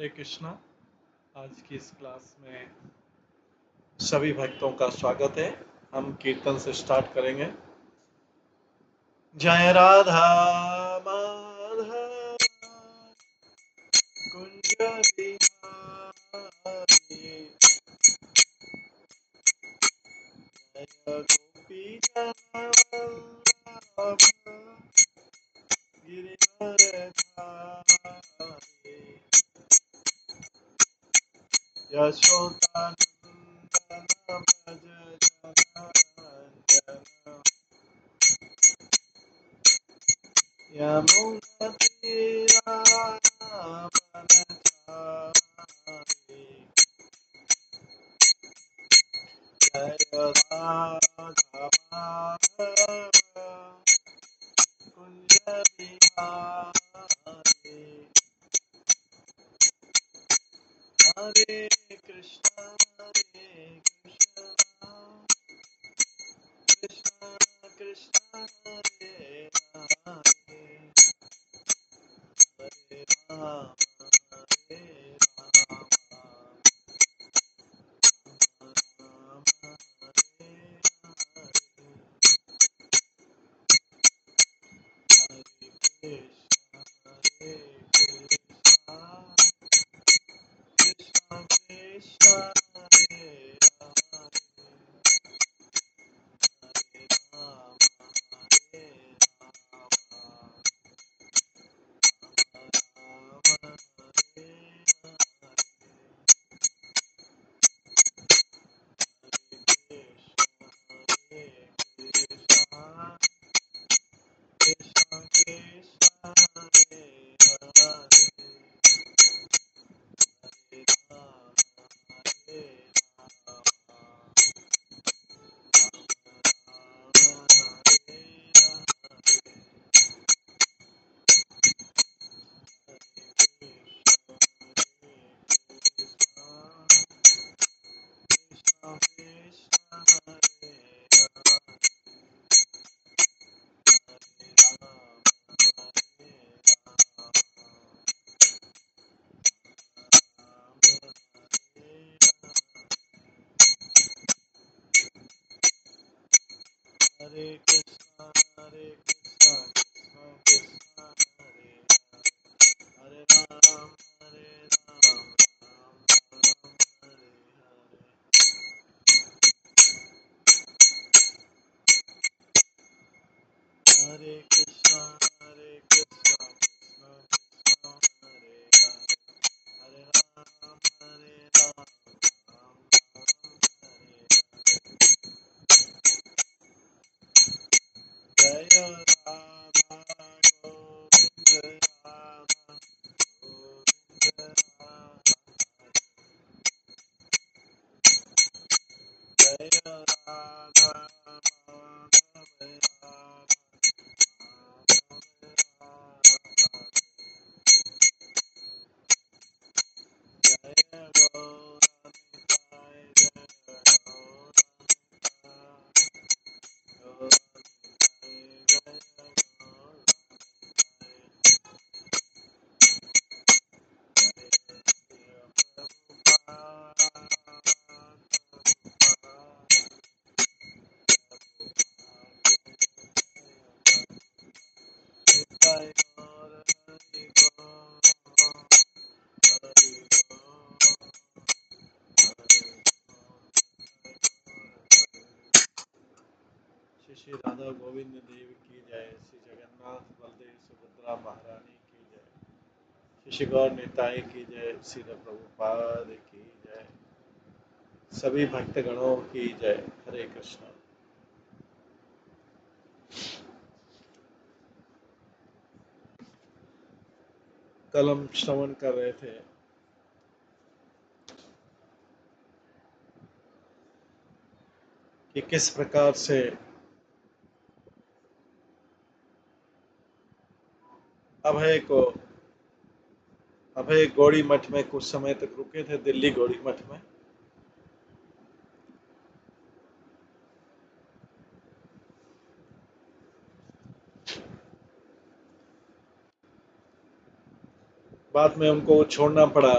हरे कृष्णा। आज की इस क्लास में सभी भक्तों का स्वागत है। हम कीर्तन से स्टार्ट करेंगे। जय राधा माधव कुंज बिहारी, जय गोपी जन वल्लभ गिरिधर धारी, यशोदानंदन भज जन यमुनतीरावनचारि, जय राधामाधव कुंज बिहारी। हरे कृष्णा कृष्ण कृष्ण हरे हरे, हरे राम हरे राम, राम हरे हरे, हरे कृष्णा कृष्ण कृष्ण हरे हरे, हरे राम हरे राम, राम हरे हरे, हरे कृष्णा कृष्ण कृष्ण हरे हरे, हरे राम हरे राम, राम हरे हरे, कृष्ण कृष्ण हरे हरे, हरे राम हरे राम, राम हरे हरे, हरे कृष्णा कृष्ण कृष्ण हरे हरे, हरे राम राम राम हरे हरे। हरे कृष्णा कृष्ण कृष्ण हरे हरे, हरे राम राम राम हरे हरे। जय राधा गोविंद राधा गोविंद राधा, जय राधा माधव राधा माधव राधा, जय गौरनिताय जय गौरनिताय जय गौरनिताय, जय श्री प्रभुपाद प्रभुपाद निताय गौर हरि गौर, हरि गौर हरि गौर। श्री श्री राधा गोविंद देव की जय, श्री जगन्नाथ बलदेव सुभद्रा महारानी की जय, श्री श्री गौर निताई की जय, श्री प्रभुपाद की जय, सभी भक्तगणों की जय। हरे कृष्णा। कल हम श्रवण कर रहे थे कि किस प्रकार से अभय को अभय गौड़ी मठ में कुछ समय तक रुके थे, दिल्ली गौड़ी मठ में। बाद में उनको छोड़ना पड़ा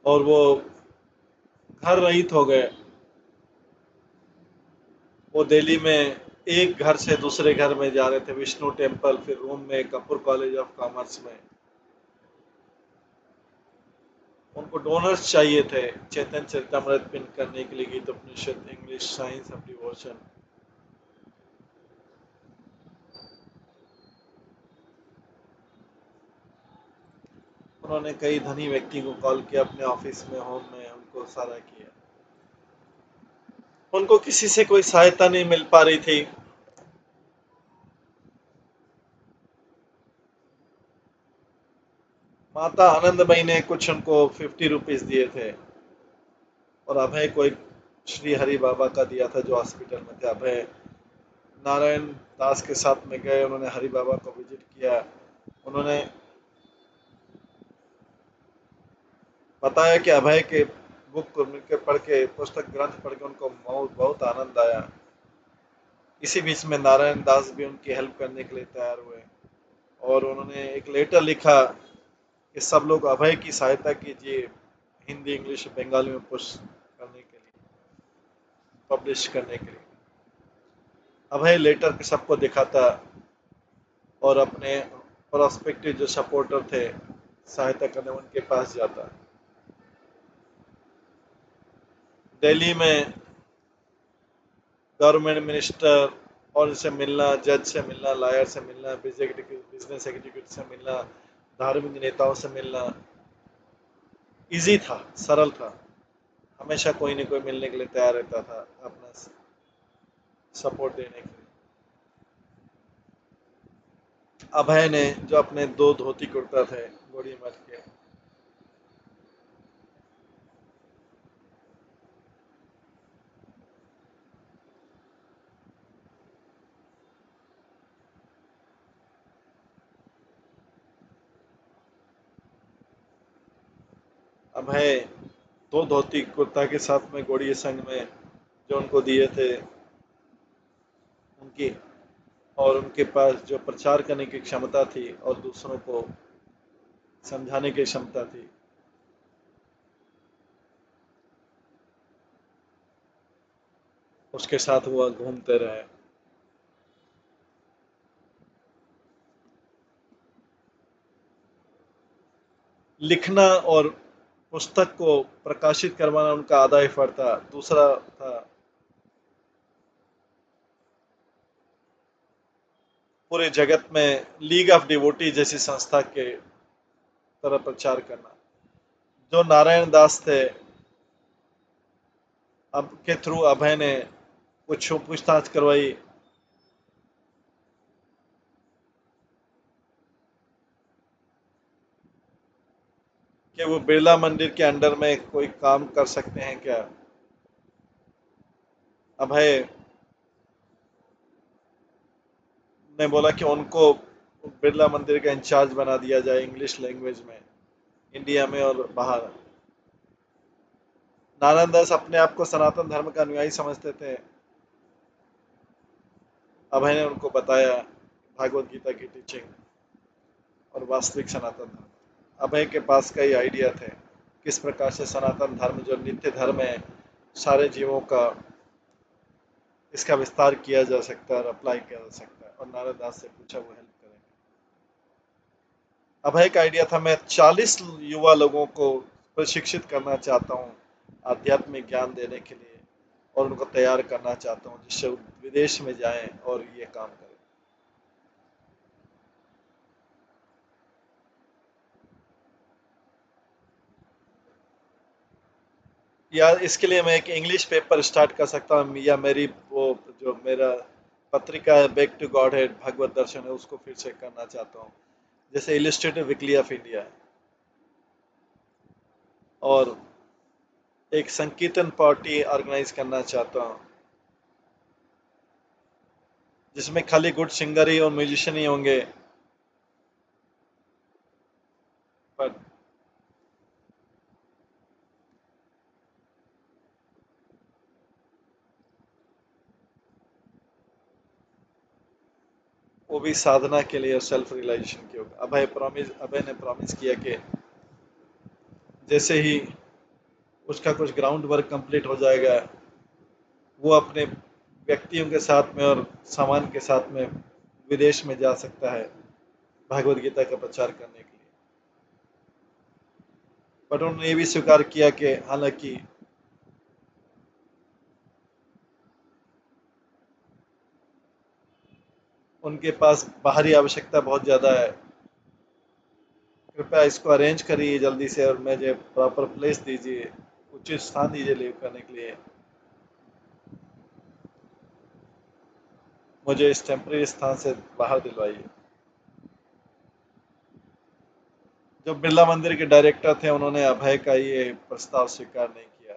और वो घर रहित हो गए। वो दिल्ली में एक घर से दूसरे घर में जा रहे थे, विष्णु टेम्पल, फिर रोम में, कपूर कॉलेज ऑफ कॉमर्स में। उनको डोनर्स चाहिए थे चेतन चरितमृत प्रिंट करने के लिए, गीत उपनिषद, इंग्लिश, साइंस ऑफ डिवोशन। उन्होंने कई धनी व्यक्ति को कॉल किया अपने ऑफिस में, होम में, उनको सारा किया। उनको किसी से कोई सहायता नहीं मिल पा रही थी। माता आनंदमयी ने कुछ उनको 50 रुपीज दिए थे, और अभय को एक श्री हरि बाबा का दिया था जो हॉस्पिटल में थे। अभय नारायण दास के साथ में गए, उन्होंने हरि बाबा को विजिट किया। उन्होंने बताया कि अभय के बुक को मिलकर पढ़ के, पुस्तक ग्रंथ पढ़ के उनको बहुत बहुत आनंद आया। इसी बीच में नारायण दास भी उनकी हेल्प करने के लिए तैयार हुए, और उन्होंने एक लेटर लिखा कि सब लोग अभय की सहायता कीजिए, हिंदी, इंग्लिश, बंगाली में पुश करने के लिए, पब्लिश करने के लिए। अभय लेटर के सबको दिखाता और अपने प्रोस्पेक्टिव जो सपोर्टर थे सहायता करने, उनके पास जाता। दिल्ली में गवर्नमेंट मिनिस्टर और से मिलना, जज से मिलना, लॉयर से मिलना, बिजनेस एग्जीक्यूटिव से मिलना, धार्मिक नेताओं से मिलना इजी था, सरल था। हमेशा कोई न कोई मिलने के लिए तैयार रहता था अपना सपोर्ट देने के लिए। अभय ने जो अपने दो धोती कुर्ता थे गोड़ी मठ के, अभय दो धोती कुर्ता के साथ में गोड़ी संग में जो उनको दिए थे उनकी, और उनके पास जो प्रचार करने की क्षमता थी और दूसरों को समझाने की क्षमता थी, उसके साथ वो घूमते रहे। लिखना और पुस्तक को प्रकाशित करवाना उनका आधा एफर्ट था। दूसरा था पूरे जगत में लीग ऑफ डिवोटी जैसी संस्था के तरह प्रचार करना। जो नारायण दास थे, अब के थ्रू अभय ने कुछ पूछताछ करवाई कि वो बिरला मंदिर के अंडर में कोई काम कर सकते हैं क्या। अभय ने बोला कि उनको बिरला मंदिर का इंचार्ज बना दिया जाए इंग्लिश लैंग्वेज में, इंडिया में और बाहर। नारायण दास अपने आप को सनातन धर्म का अनुयायी समझते थे। अभय ने उनको बताया भागवत गीता की टीचिंग और वास्तविक सनातन धर्म। अभय के पास कई आइडिया थे किस प्रकार से सनातन धर्म जो नित्य धर्म है सारे जीवों का, इसका विस्तार किया जा सकता है और अप्लाई किया जा सकता है, और नारायण दास से पूछा, वो हेल्प करेंगे। अभय का आइडिया था, मैं 40 युवा लोगों को प्रशिक्षित करना चाहता हूँ आध्यात्मिक ज्ञान देने के लिए, और उनको तैयार करना चाहता हूँ जिससे वो विदेश में जाएं और ये काम करें। या इसके लिए मैं एक इंग्लिश पेपर स्टार्ट कर सकता हूँ, या मेरी वो जो मेरा पत्रिका है बैक टू गॉड हेड भगवत दर्शन है उसको फिर से करना चाहता हूँ, जैसे इलिस्ट्रेटिव वीकली ऑफ इंडिया है। और एक संकीर्तन पार्टी ऑर्गेनाइज करना चाहता हूँ जिसमें खाली गुड सिंगर ही और म्यूजिशियन ही होंगे, पर वो भी साधना के लिए और सेल्फ रियलाइजेशन के होगा। अभय ने प्रॉमिस किया कि जैसे ही उसका कुछ ग्राउंड वर्क कंप्लीट हो जाएगा, वो अपने व्यक्तियों के साथ में और सामान के साथ में विदेश में जा सकता है भगवत गीता का प्रचार करने के लिए। पर उन्होंने ये भी स्वीकार किया कि हालांकि उनके पास बाहरी आवश्यकता बहुत ज़्यादा है, कृपया इसको अरेंज करिए जल्दी से और मुझे प्रॉपर प्लेस दीजिए, उचित स्थान दीजिए लीव करने के लिए, मुझे इस टेम्परेरी स्थान से बाहर दिलवाइए। जो बिरला मंदिर के डायरेक्टर थे उन्होंने अभय का ये प्रस्ताव स्वीकार नहीं किया,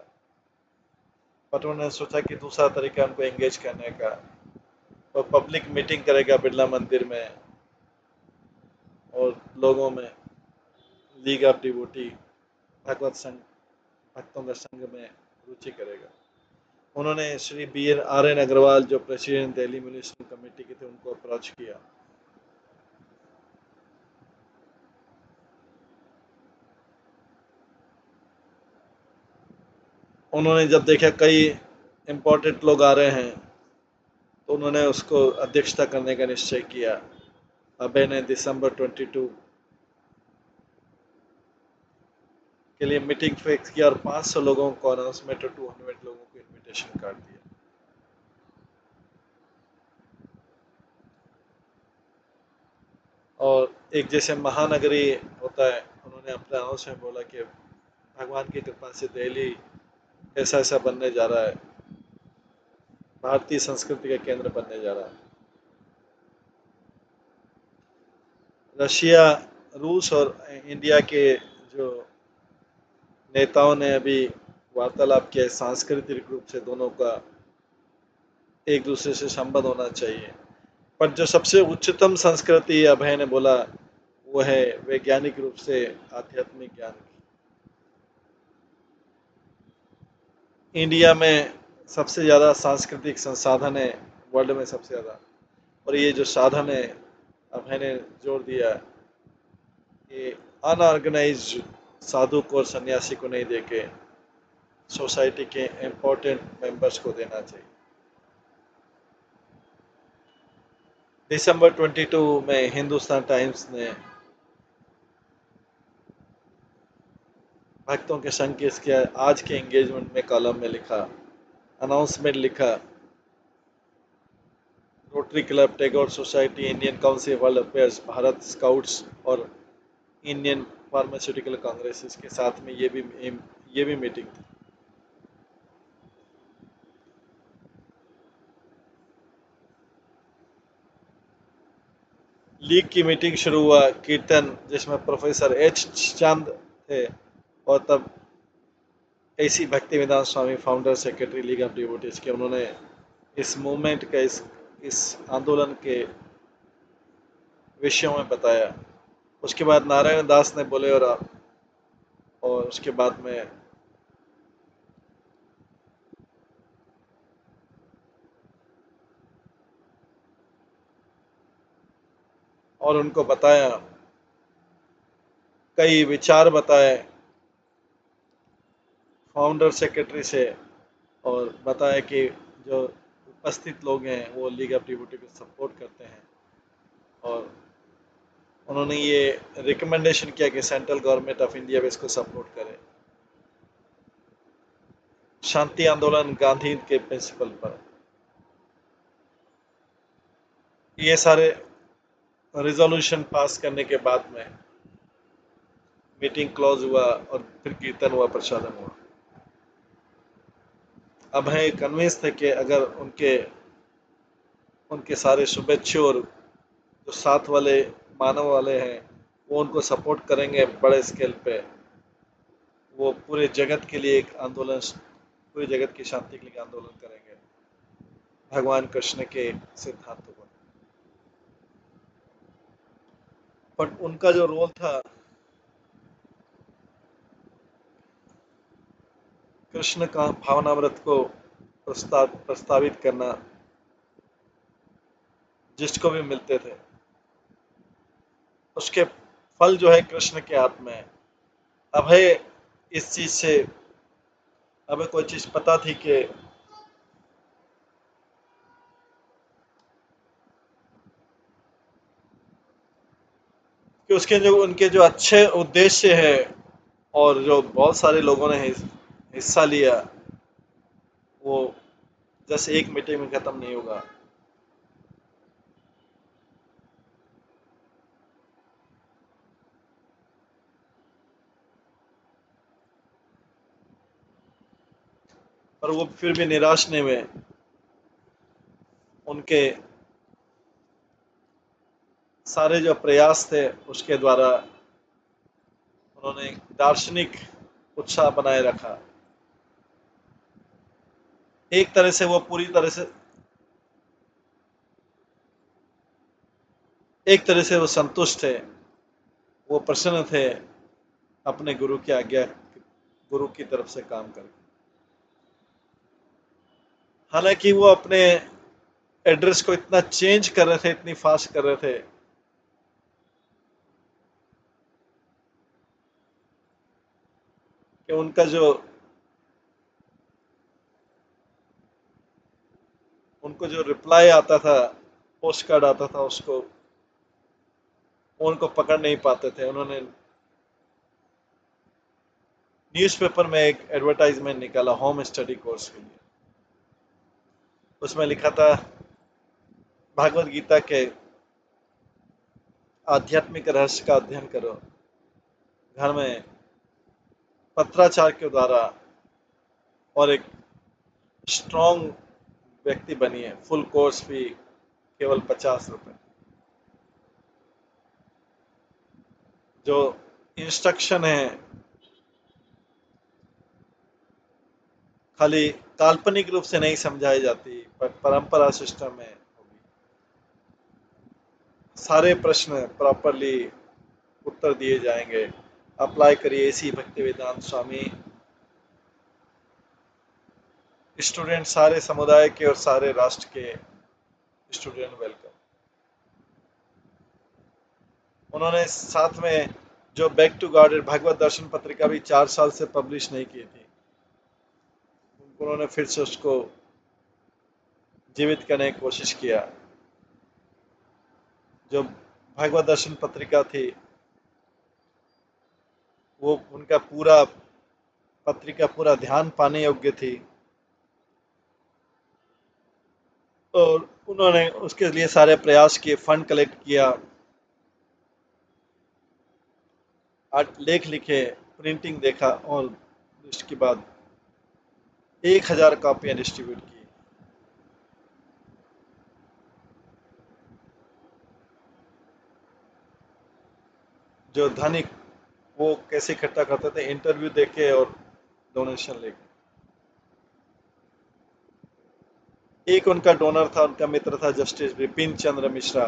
पर उन्होंने सोचा कि दूसरा तरीका उनको एंगेज करने का, वो पब्लिक मीटिंग करेगा बिरला मंदिर में और लोगों में लीग ऑफ डिवोटी भगवत संघ भक्तों के संघ में रुचि करेगा। उन्होंने श्री BN अग्रवाल जो प्रेसिडेंट दिल्ली म्यूनिसिपल कमेटी के थे उनको अप्रोच किया। उन्होंने जब देखा कई इम्पोर्टेंट लोग आ रहे हैं तो उन्होंने उसको अध्यक्षता करने का निश्चय किया। अभय ने दिसंबर 22 के लिए मीटिंग फिक्स किया और 500 लोगों को अनाउंसमेंट और 200 लोगों को इनविटेशन कार्ड दिया। और एक जैसे महानगरी होता है, उन्होंने अपने अनाउंस में बोला कि भगवान की कृपा से दिल्ली ऐसा ऐसा बनने जा रहा है, भारतीय संस्कृति का केंद्र बनने जा रहा है। रशिया, रूस और इंडिया के जो नेताओं ने अभी वार्तालाप किया, सांस्कृतिक रूप से दोनों का एक दूसरे से संबंध होना चाहिए, पर जो सबसे उच्चतम संस्कृति अभय ने बोला वो है वैज्ञानिक रूप से आध्यात्मिक ज्ञान की। इंडिया में सबसे ज़्यादा सांस्कृतिक संसाधन है, वर्ल्ड में सबसे ज़्यादा, और ये जो साधन है अभय ने जोर दिया कि अनऑर्गेनाइज साधु को और सन्यासी को नहीं देके सोसाइटी के इम्पोर्टेंट मेंबर्स को देना चाहिए। दिसंबर 22 में हिंदुस्तान टाइम्स ने भक्तों के संघ के इसके आज के एंगेजमेंट में कॉलम में लिखा, अनाउंसमेंट लिखा, rotary club, Tagore society, Indian council world affairs, Bharat scouts और इंडियन फार्मास्यूटिकल कांग्रेस के साथ में ये भी मीटिंग थी। लीग की मीटिंग शुरू हुआ, कीर्तन जिसमें प्रोफेसर H चांद थे और तब AC Bhaktivedanta Swami founder secretary league of devotees के, उन्होंने इस मूवमेंट का इस आंदोलन के विषयों में बताया। उसके बाद नारायण दास ने बोले और उसके बाद में और उनको बताया, कई विचार बताए फाउंडर सेक्रेटरी से, और बताया कि जो उपस्थित लोग हैं वो लीग ऑफ डिवोटी को सपोर्ट करते हैं, और उन्होंने ये रिकमेंडेशन किया कि सेंट्रल गवर्नमेंट ऑफ इंडिया भी इसको सपोर्ट करे। शांति आंदोलन गांधी के प्रिंसिपल पर ये सारे रिजोल्यूशन पास करने के बाद में मीटिंग क्लोज हुआ और फिर कीर्तन हुआ, प्रसादम हुआ। अब है कन्विंस थे कि अगर उनके उनके सारे शुभेच्छु और जो साथ वाले मानव वाले हैं वो उनको सपोर्ट करेंगे बड़े स्केल पे, वो पूरे जगत के लिए एक आंदोलन, पूरे जगत की शांति के लिए आंदोलन करेंगे भगवान कृष्ण के सिद्धांतों पर। पर उनका जो रोल था कृष्ण का भावनामृत को प्रस्तावित करना जिसको भी मिलते थे, उसके फल जो है कृष्ण के हाथ में है। अभय इस चीज से, हमें कोई चीज पता थी कि उसके जो उनके जो अच्छे उद्देश्य है और जो बहुत सारे लोगों ने हिस्सा लिया, वो जैसे एक मीटिंग में खत्म नहीं होगा। पर वो फिर भी निराश नहीं हुए। उनके सारे जो प्रयास थे उसके द्वारा उन्होंने दार्शनिक उत्साह बनाए रखा। एक तरह से वो पूरी तरह से, एक तरह से वो संतुष्ट थे, वो प्रसन्न थे अपने गुरु की आज्ञा, गुरु की तरफ से काम करके। हालांकि वो अपने एड्रेस को इतना चेंज कर रहे थे, इतनी फास्ट कर रहे थे कि उनको जो रिप्लाई आता था, पोस्ट कार्ड आता था, उसको उनको पकड़ नहीं पाते थे। उन्होंने न्यूज़पेपर में एक एडवर्टाइजमेंट निकाला होम स्टडी कोर्स के लिए। उसमें लिखा था, भागवत गीता के आध्यात्मिक रहस्य का अध्ययन करो, घर में पत्राचार के द्वारा, और एक स्ट्रॉन्ग व्यक्ति बनिए। फुल कोर्स फी केवल 50 रुपए। जो इंस्ट्रक्शन है खाली काल्पनिक रूप से नहीं समझाई जाती, पर परंपरा सिस्टम में होगी। सारे प्रश्न प्रॉपरली उत्तर दिए जाएंगे। अप्लाई करिए इसी भक्ति वेदांत स्वामी। स्टूडेंट सारे समुदाय के और सारे राष्ट्र के स्टूडेंट वेलकम। उन्होंने साथ में जो बैक टू गॉड भगवत दर्शन पत्रिका भी 4 साल से पब्लिश नहीं की थी, उन्होंने फिर से उसको जीवित करने की कोशिश किया। जो भगवत दर्शन पत्रिका थी, वो उनका पूरा पत्रिका पूरा ध्यान पाने योग्य थी, और उन्होंने उसके लिए सारे प्रयास किए, फंड कलेक्ट किया, लेख लिखे, प्रिंटिंग देखा, और उसके बाद 1,000 कॉपियां डिस्ट्रीब्यूट की। जो धनिक, वो कैसे इकट्ठा करते थे, इंटरव्यू देके और डोनेशन लेके। एक उनका डोनर था, उनका मित्र था जस्टिस विपिन चंद्र मिश्रा,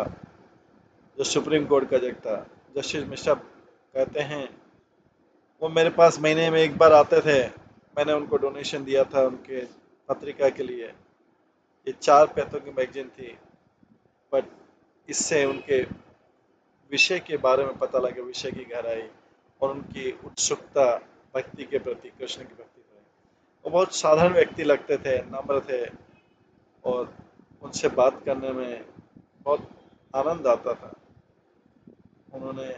जो सुप्रीम कोर्ट का जज था। जस्टिस मिश्रा कहते हैं, वो मेरे पास महीने में एक बार आते थे। मैंने उनको डोनेशन दिया था उनके पत्रिका के लिए। ये 4 पैसों की मैगजीन थी, बट इससे उनके विषय के बारे में पता लगे, विषय की गहराई और उनकी उत्सुकता भक्ति के प्रति, कृष्ण के प्रति। वो बहुत साधारण व्यक्ति लगते थे, नम्र थे, और उनसे बात करने में बहुत आनंद आता था। उन्होंने,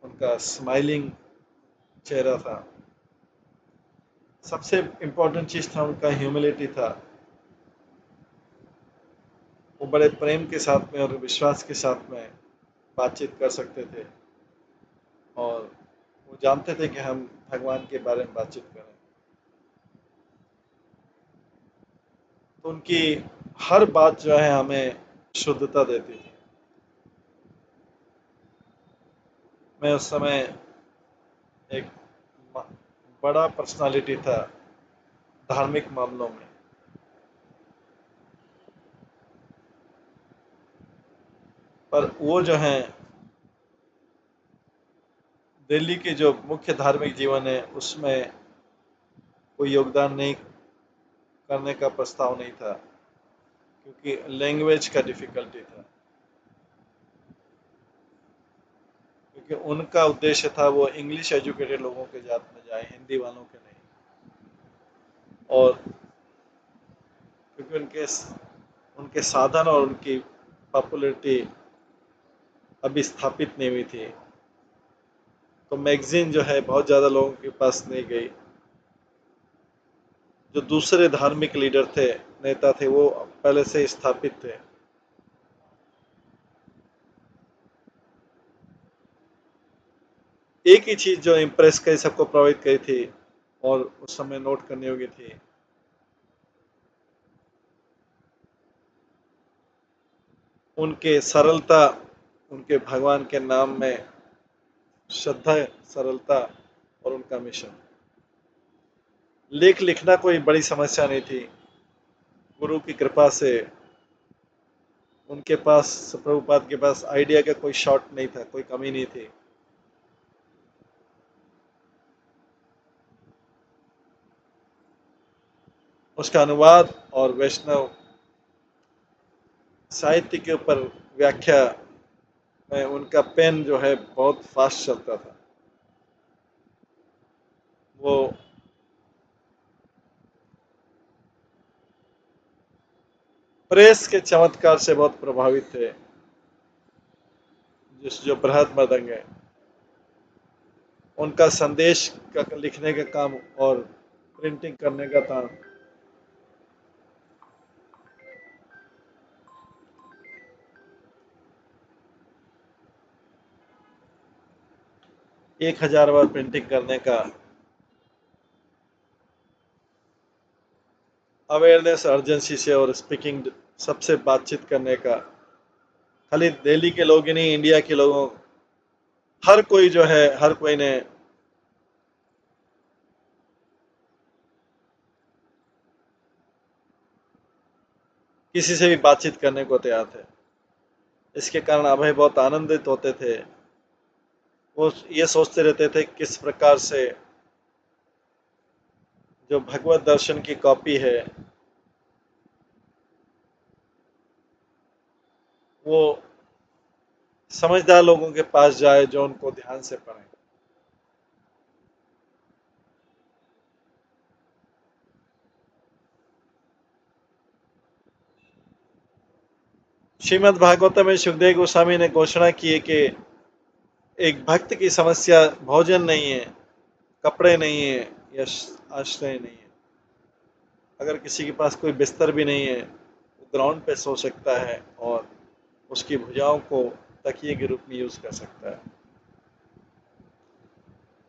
उनका स्माइलिंग चेहरा था। सबसे इम्पोर्टेंट चीज़ था उनका ह्यूमिलिटी था। वो बड़े प्रेम के साथ में और विश्वास के साथ में बातचीत कर सकते थे, और वो जानते थे कि हम भगवान के बारे में बातचीत करें। तो उनकी हर बात जो है हमें शुद्धता देती थी। मैं उस समय एक बड़ा पर्सनालिटी था धार्मिक मामलों में, पर वो जो है दिल्ली के जो मुख्य धार्मिक जीवन है उसमें कोई योगदान नहीं करने का प्रस्ताव नहीं था, क्योंकि लैंग्वेज का डिफिकल्टी था। क्योंकि उनका उद्देश्य था वो इंग्लिश एजुकेटेड लोगों के जात में जाए, हिंदी वालों के नहीं। और क्योंकि उनके उनके साधन और उनकी पॉपुलैरिटी अभी स्थापित नहीं हुई थी, तो मैगजीन जो है बहुत ज़्यादा लोगों के पास नहीं गई। जो दूसरे धार्मिक लीडर थे, नेता थे, वो पहले से स्थापित थे। एक ही चीज जो इम्प्रेस करी, सबको प्रभावित करी थी और उस समय नोट करने योग्य थी, उनके सरलता, उनके भगवान के नाम में श्रद्धा, सरलता और उनका मिशन। लेख लिखना कोई बड़ी समस्या नहीं थी। गुरु की कृपा से उनके पास, प्रभुपाद के पास आइडिया का कोई शॉर्ट नहीं था, कोई कमी नहीं थी। उसका अनुवाद और वैष्णव साहित्य के ऊपर व्याख्या में उनका पेन जो है बहुत फास्ट चलता था। वो प्रेस के चमत्कार से बहुत प्रभावित थे। जो बृहद मदंग है, उनका संदेश का लिखने का काम और प्रिंटिंग करने का काम 1000 बार प्रिंटिंग करने का, अवेयरनेस अर्जेंसी से और स्पीकिंग, सबसे बातचीत करने का। खाली दिल्ली के लोग ही नहीं, इंडिया के लोगों, हर कोई जो है, हर कोई ने किसी से भी बातचीत करने को तैयार थे। इसके कारण अभय बहुत आनंदित होते थे। वो ये सोचते रहते थे किस प्रकार से जो भगवत दर्शन की कॉपी है वो समझदार लोगों के पास जाए, जो उनको ध्यान से पढ़े। श्रीमद् भागवतम में सुखदेव गोस्वामी ने घोषणा की है कि एक भक्त की समस्या भोजन नहीं है, कपड़े नहीं है या आश्रय नहीं है। अगर किसी के पास कोई बिस्तर भी नहीं है, वो ग्राउंड पे सो सकता है और उसकी भुजाओं को तकिए के रूप में यूज कर सकता है।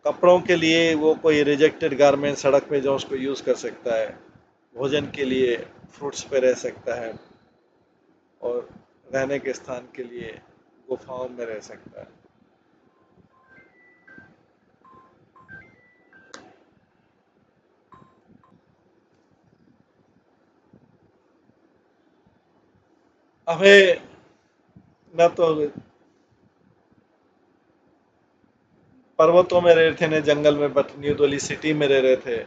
कपड़ों के लिए वो कोई रिजेक्टेड गारमेंट सड़क पे जो उसको यूज कर सकता है। भोजन के लिए फ्रूट्स पे रह सकता है और रहने के स्थान के लिए गुफाओं में रह सकता है। हमें न तो पर्वतों में रह रहे थे, न जंगल में, बट न्यू दिल्ली सिटी में रह रहे थे।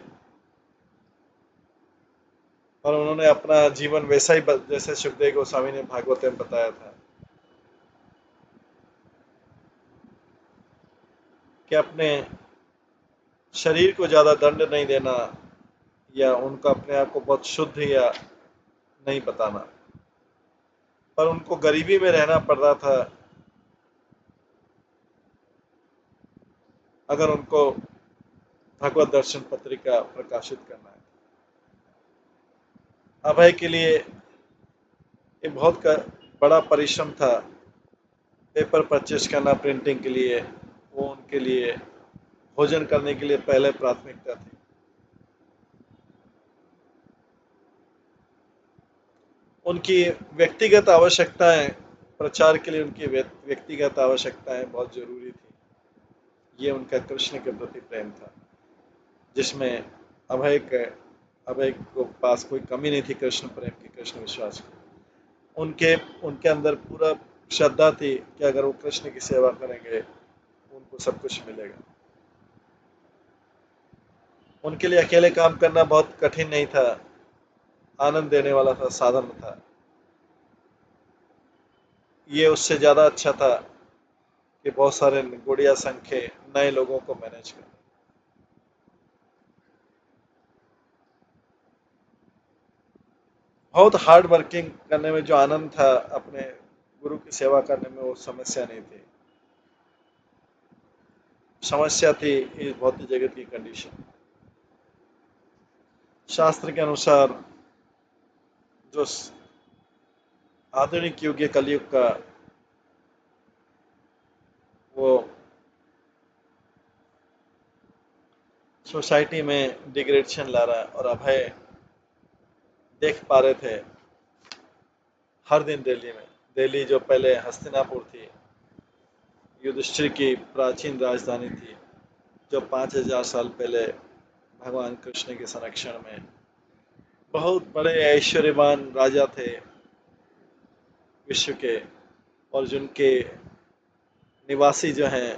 और उन्होंने अपना जीवन वैसा ही जैसे सुखदेव गोस्वामी ने भागवत में बताया था कि अपने शरीर को ज्यादा दंड नहीं देना या उनको अपने आप को बहुत शुद्ध या नहीं बताना। पर उनको गरीबी में रहना पड़ रहा था अगर उनको भगवत दर्शन पत्रिका प्रकाशित करना है। अभय के लिए ये बहुत बड़ा परिश्रम था। पेपर परचेज करना प्रिंटिंग के लिए, वो उनके लिए भोजन करने के लिए पहले प्राथमिकता थी। उनकी व्यक्तिगत आवश्यकताएं, प्रचार के लिए उनकी व्यक्तिगत आवश्यकताएं बहुत जरूरी थी। ये उनका कृष्ण के प्रति प्रेम था, जिसमें अभय के अभय को पास कोई कमी नहीं थी कृष्ण प्रेम की, कृष्ण विश्वास की। उनके उनके अंदर पूरा श्रद्धा थी कि अगर वो कृष्ण की सेवा करेंगे उनको सब कुछ मिलेगा। उनके लिए अकेले काम करना बहुत कठिन नहीं था, आनंद देने वाला था, साधन था। ये उससे ज्यादा अच्छा था कि बहुत सारे गुड़िया संघ के नए लोगों को मैनेज कर। बहुत हार्ड वर्किंग करने में जो आनंद था, अपने गुरु की सेवा करने में, वो समस्या नहीं थी। समस्या थी इस भौतिक जगत की कंडीशन। शास्त्र के अनुसार जो आधुनिक युग है, कलयुग का, वो सोसाइटी में डिग्रेडेशन ला रहा है। और अभय देख पा रहे थे हर दिन दिल्ली में। दिल्ली जो पहले हस्तिनापुर थी, युधिष्ठिर की प्राचीन राजधानी थी, जो 5000 साल पहले भगवान कृष्ण के संरक्षण में बहुत बड़े ऐश्वर्यवान राजा थे विश्व के, और जिनके निवासी जो हैं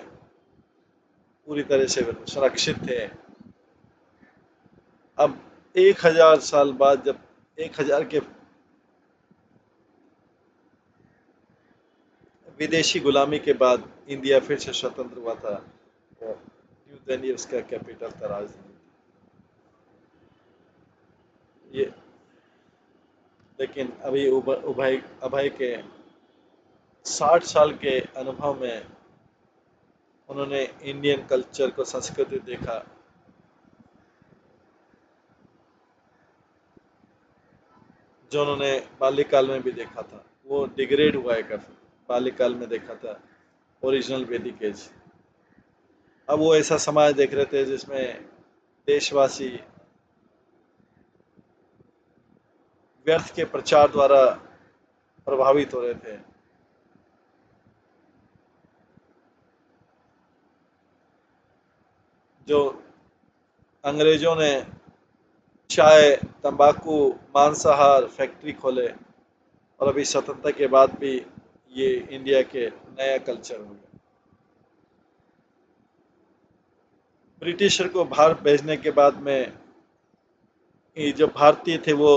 पूरी तरह से सुरक्षित थे। अब 1000 साल बाद, जब 1000 के विदेशी गुलामी के बाद इंडिया फिर से स्वतंत्र हुआ था, तो न्यू दिल्ली उसका कैपिटल था, राजधानी। ये लेकिन अभी उभय अभय के 60 साल के अनुभव में उन्होंने इंडियन कल्चर को, संस्कृति देखा, जो उन्होंने बाल्यकाल में भी देखा था। वो डिग्रेड हुआ है काफी, बाल्यकाल में देखा था ओरिजिनल वैदिक एज। अब वो ऐसा समाज देख रहे थे जिसमें देशवासी व्यर्थ के प्रचार द्वारा प्रभावित हो रहे थे। जो अंग्रेजों ने चाय, तंबाकू, मांसाहार फैक्ट्री खोले, और अभी स्वतंत्रता के बाद भी ये इंडिया के नया कल्चर हो गया। ब्रिटिशर को भारत भेजने के बाद में ये जो भारतीय थे वो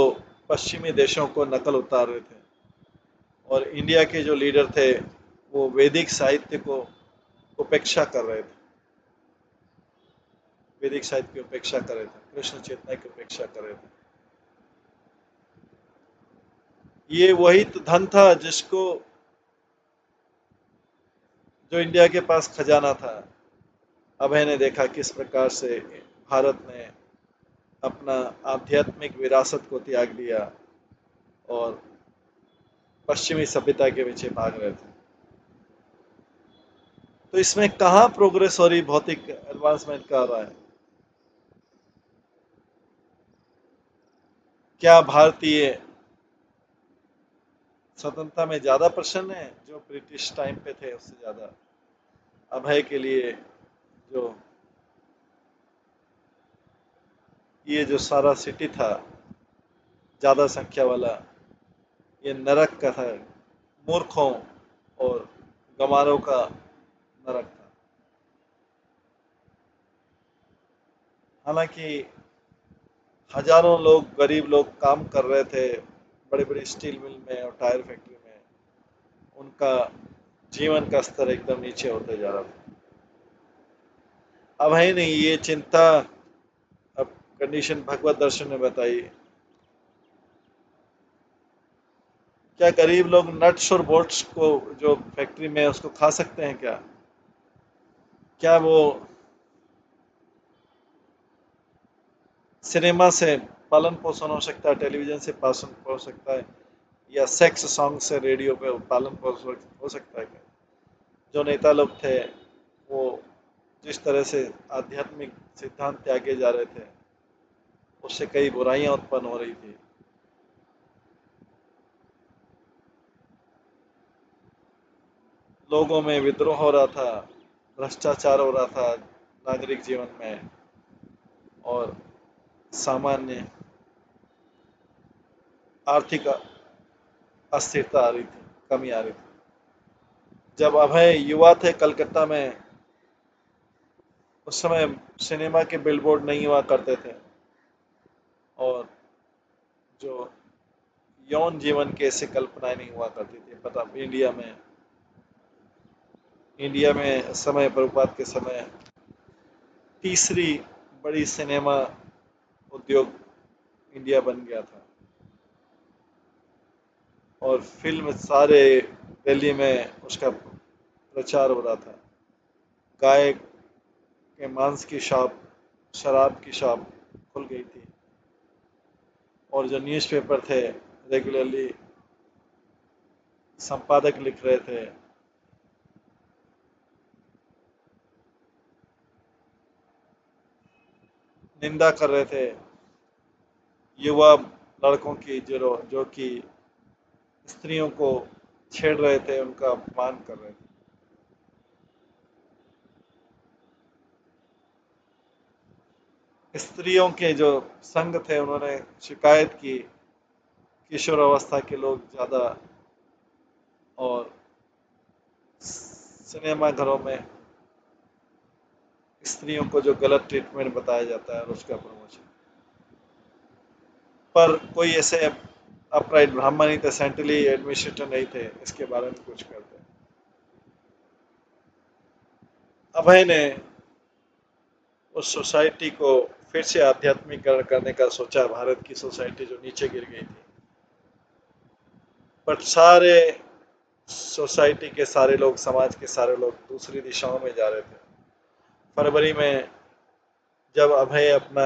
पश्चिमी देशों को नकल उतार रहे थे, और इंडिया के जो लीडर थे वो वैदिक साहित्य को उपेक्षा कर रहे थे। वैदिक साहित्य की उपेक्षा कर रहे थे, कृष्ण चेतना की उपेक्षा कर रहे थे। ये वही तो धन था जिसको, जो इंडिया के पास खजाना था। अभय ने देखा किस प्रकार से भारत ने अपना आध्यात्मिक विरासत को त्याग दिया और पश्चिमी सभ्यता के पीछे भाग रहे थे। तो इसमें कहाँ प्रोग्रेस हो रही, भौतिक एडवांसमेंट का रहा है? क्या भारतीय स्वतंत्रता में ज्यादा प्रसन्न है जो ब्रिटिश टाइम पे थे उससे ज्यादा? अभय के लिए जो ये जो सारा सिटी था ज्यादा संख्या वाला, ये नरक का था, मूर्खों और गंवारों का नरक था। हालांकि हजारों लोग, गरीब लोग काम कर रहे थे बड़ी बड़ी स्टील मिल में और टायर फैक्ट्री में, उनका जीवन का स्तर एकदम नीचे होते जा रहा था। अब है नहीं ये चिंता। अब कंडीशन भगवत दर्शन में बताई, क्या गरीब लोग नट्स और बोल्ट्स को जो फैक्ट्री में है उसको खा सकते हैं क्या? क्या वो सिनेमा से पालन पोषण हो सकता है, टेलीविजन से पालन हो सकता है, या सेक्स सॉन्ग से रेडियो पे पालन पोषण हो सकता है क्या? जो नेता लोग थे वो जिस तरह से आध्यात्मिक सिद्धांत त्यागे जा रहे थे, उससे कई बुराइयां उत्पन्न हो रही थी। लोगों में विद्रोह हो रहा था, भ्रष्टाचार हो रहा था नागरिक जीवन में, और सामान्य आर्थिक अस्थिरता आ रही थी, कमी आ रही थी। जब अभय युवा थे कलकत्ता में, उस समय सिनेमा के बिलबोर्ड नहीं हुआ करते थे, और जो यौन जीवन की ऐसी कल्पनाएं नहीं हुआ करती थी। पता इंडिया में इंडिया में समय प्रभुपाद के समय तीसरी बड़ी सिनेमा उद्योग इंडिया बन गया था और फिल्म सारे दिल्ली में उसका प्रचार हो रहा था। गाय के मांस की शॉप, शराब की शॉप खुल गई थी और जो न्यूज़पेपर थे रेगुलरली संपादक लिख रहे थे निंदा कर रहे थे युवा लड़कों की जो कि स्त्रियों को छेड़ रहे थे, उनका अपमान कर रहे थे। स्त्रियों के जो संघ थे उन्होंने शिकायत की किशोर अवस्था के लोग ज़्यादा और सिनेमा घरों में स्त्रियों को जो गलत ट्रीटमेंट बताया जाता है और उसका प्रमोशन, पर कोई ऐसे अपराइट ब्राह्मण नहीं थे, सेंट्रली एडमिनिस्ट्रेटर नहीं थे इसके बारे में कुछ करते। अभय ने उस सोसाइटी को फिर से आध्यात्मिकरण करने का सोचा, भारत की सोसाइटी जो नीचे गिर गई थी, बट सारे सोसाइटी के सारे लोग, समाज के सारे लोग दूसरी दिशाओं में जा रहे थे। फरवरी में जब अभय अपना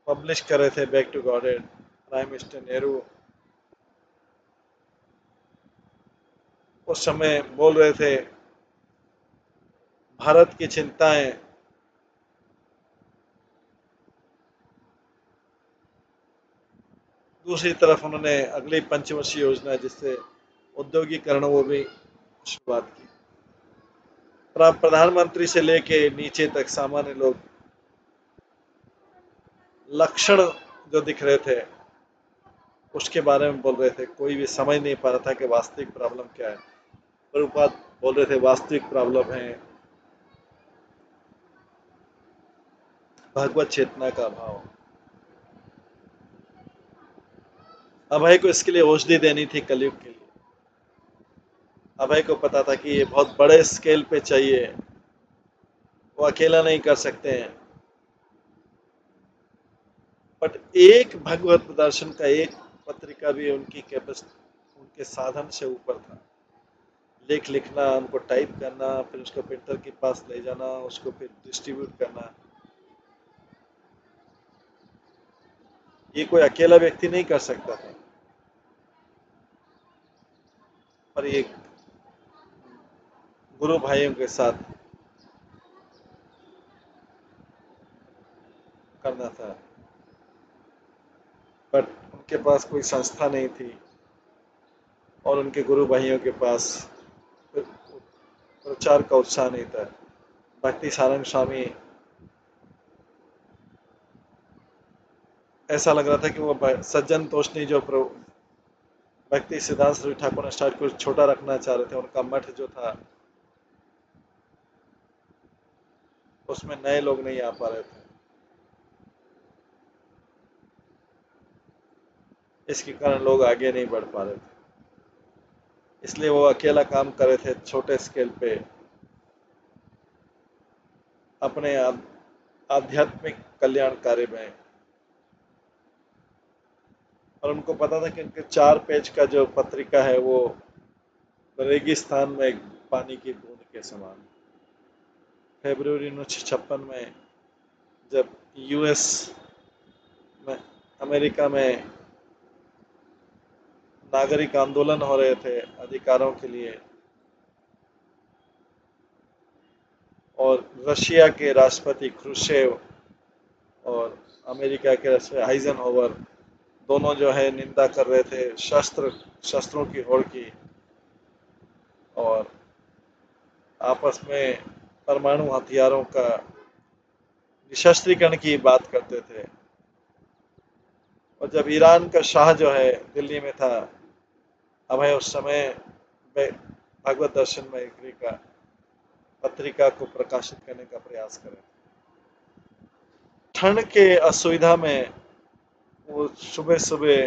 पब्लिश कर रहे थे back to Godhead, prime minister Nehru उस समय बोल रहे थे भारत की चिंताएं दूसरी तरफ उन्होंने अगली पंचवर्षीय योजना जिससे औद्योगिकरण वो भी शुरुआत की। प्रधानमंत्री से लेके नीचे तक सामान्य लोग लक्षण जो दिख रहे थे उसके बारे में बोल रहे थे, कोई भी समझ नहीं पा रहा था कि वास्तविक प्रॉब्लम क्या है। प्रभुपाद बोल रहे थे वास्तविक प्रॉब्लम है भगवत चेतना का अभाव। अभय को इसके लिए औषधि देनी थी कलयुग के लिए। अभय को पता था कि ये बहुत बड़े स्केल पे चाहिए, वो अकेला नहीं कर सकते हैं। बट एक भगवत दर्शन का एक पत्रिका भी उनकी कैपेसिटी, उनके साधन से ऊपर था। लेख लिखना, उनको टाइप करना, फिर उसको प्रिंटर के पास ले जाना, उसको फिर डिस्ट्रीब्यूट करना, ये कोई अकेला व्यक्ति नहीं कर सकता था। पर ये गुरु भाइयों के साथ करना था। बट उनके पास कोई संस्था नहीं थी और उनके गुरु भाइयों के पास प्रचार का उत्साह नहीं था। भक्ति सारंग स्वामी, ऐसा लग रहा था कि वो सज्जन तोषनी जो भक्ति सिद्धांत श्री ठाकुर ने स्टार्ट कुछ छोटा रखना चाह रहे थे, उनका मठ जो था उसमें नए लोग नहीं आ पा रहे थे। इसके कारण लोग आगे नहीं बढ़ पा रहे थे, इसलिए वो अकेला काम कर रहे थे छोटे स्केल पे अपने आध्यात्मिक कल्याण कार्य में। और उनको पता था कि उनके 4 पेज का जो पत्रिका है वो रेगिस्तान में एक पानी की बूंद के समान। फरवरी 1956 में जब यूएस में, अमेरिका में नागरिक आंदोलन हो रहे थे अधिकारों के लिए और रशिया के राष्ट्रपति क्रुश्चेव और अमेरिका के राष्ट्रपति आइजनहोवर दोनों जो है निंदा कर रहे थे शस्त्रों की होड़ की और आपस में परमाणु हथियारों का निशस्त्रीकरण की बात करते थे। और जब ईरान का शाह जो है दिल्ली में था, अभय उस समय भगवत दर्शन मैत्री का पत्रिका को प्रकाशित करने का प्रयास करें। ठंड के असुविधा में वो सुबह सुबह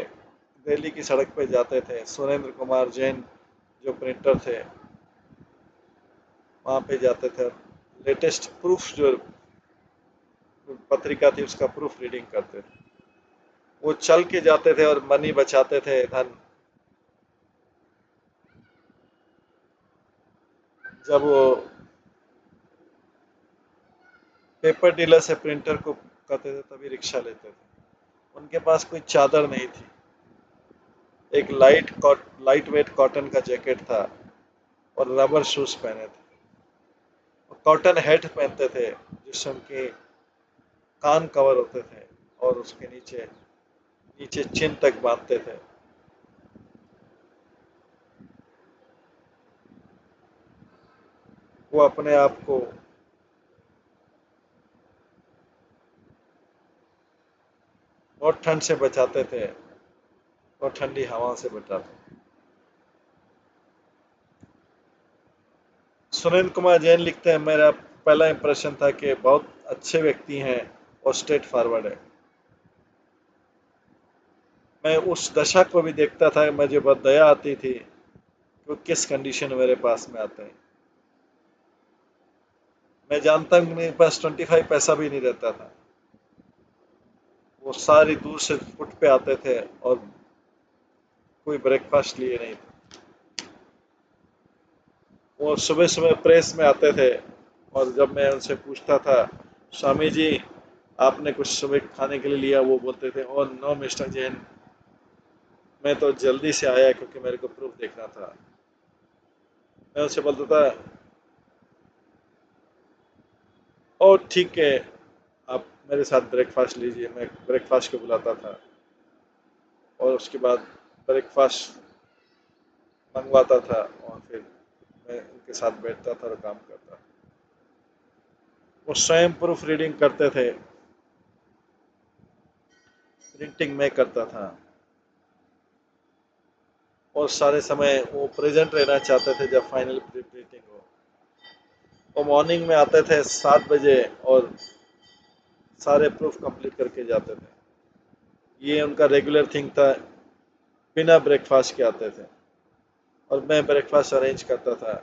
दिल्ली की सड़क पर जाते थे। सुरेंद्र कुमार जैन जो प्रिंटर थे वहाँ पे जाते थे, लेटेस्ट प्रूफ जो पत्रिका थी उसका प्रूफ रीडिंग करते थे। वो चल के जाते थे और मनी बचाते थे, धन। जब वो पेपर डीलर से प्रिंटर को करते थे तभी रिक्शा लेते थे। उनके पास कोई चादर नहीं थी, एक लाइट वेट कॉटन का जैकेट था और रबर शूज पहने थे। कॉटन हेड पहनते थे जिससे उनके कान कवर होते थे और उसके नीचे नीचे चिन तक बांधते थे। वो अपने आप को बहुत ठंड से बचाते थे और ठंडी हवा से बचाते थे। सुरेंद्र कुमार जैन लिखते हैं, मेरा पहला इंप्रेशन था कि बहुत अच्छे व्यक्ति हैं और स्ट्रेट फॉरवर्ड है। मैं उस दशा को भी देखता था, मुझे बहुत दया आती थी कि वो किस कंडीशन में मेरे पास में आते हैं। मैं जानता हूँ मेरे पास 25 पैसा भी नहीं रहता था। वो सारी दूर से फुट पे आते थे और कोई ब्रेकफास्ट लिए नहीं थे। वो सुबह सुबह प्रेस में आते थे और जब मैं उनसे पूछता था, स्वामी जी आपने कुछ सुबह खाने के लिए लिया, वो बोलते थे, ओ नो मिस्टर जैन, मैं तो जल्दी से आया क्योंकि मेरे को प्रूफ देखना था। मैं उनसे बोलता था, ओ ठीक है, आप मेरे साथ ब्रेकफास्ट लीजिए। मैं ब्रेकफास्ट को बुलाता था और उसके बाद ब्रेकफास्ट मंगवाता था और फिर मैं उनके साथ बैठता था और काम करता था। वो स्वयं प्रूफ रीडिंग करते थे, प्रिंटिंग मैं करता था और सारे समय वो प्रेजेंट रहना चाहते थे जब फाइनल प्रिंटिंग हो। वो मॉर्निंग में आते थे 7 बजे और सारे प्रूफ कंप्लीट करके जाते थे। ये उनका रेगुलर थिंग था। बिना ब्रेकफास्ट के आते थे और मैं ब्रेकफास्ट अरेंज करता था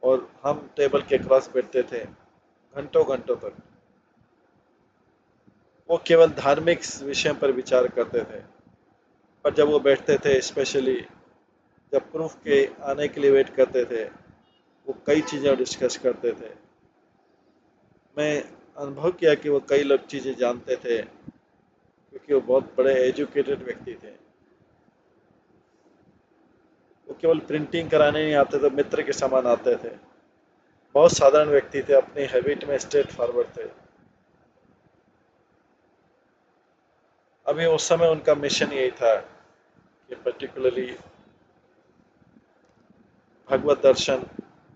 और हम टेबल के क्रॉस बैठते थे घंटों घंटों तक। वो केवल धार्मिक विषय पर विचार करते थे, पर जब वो बैठते थे, स्पेशली जब प्रूफ के आने के लिए वेट करते थे, वो कई चीज़ें डिस्कस करते थे। मैं अनुभव किया कि वो कई लोग चीज़ें जानते थे क्योंकि वो बहुत बड़े एजुकेटेड व्यक्ति थे। वो केवल प्रिंटिंग कराने नहीं आते थे, मित्र के समान आते थे। बहुत साधारण व्यक्ति थे, अपनी हैबिट में स्ट्रेट फॉरवर्ड थे। अभी उस समय उनका मिशन यही था कि पर्टिकुलरली भगवत दर्शन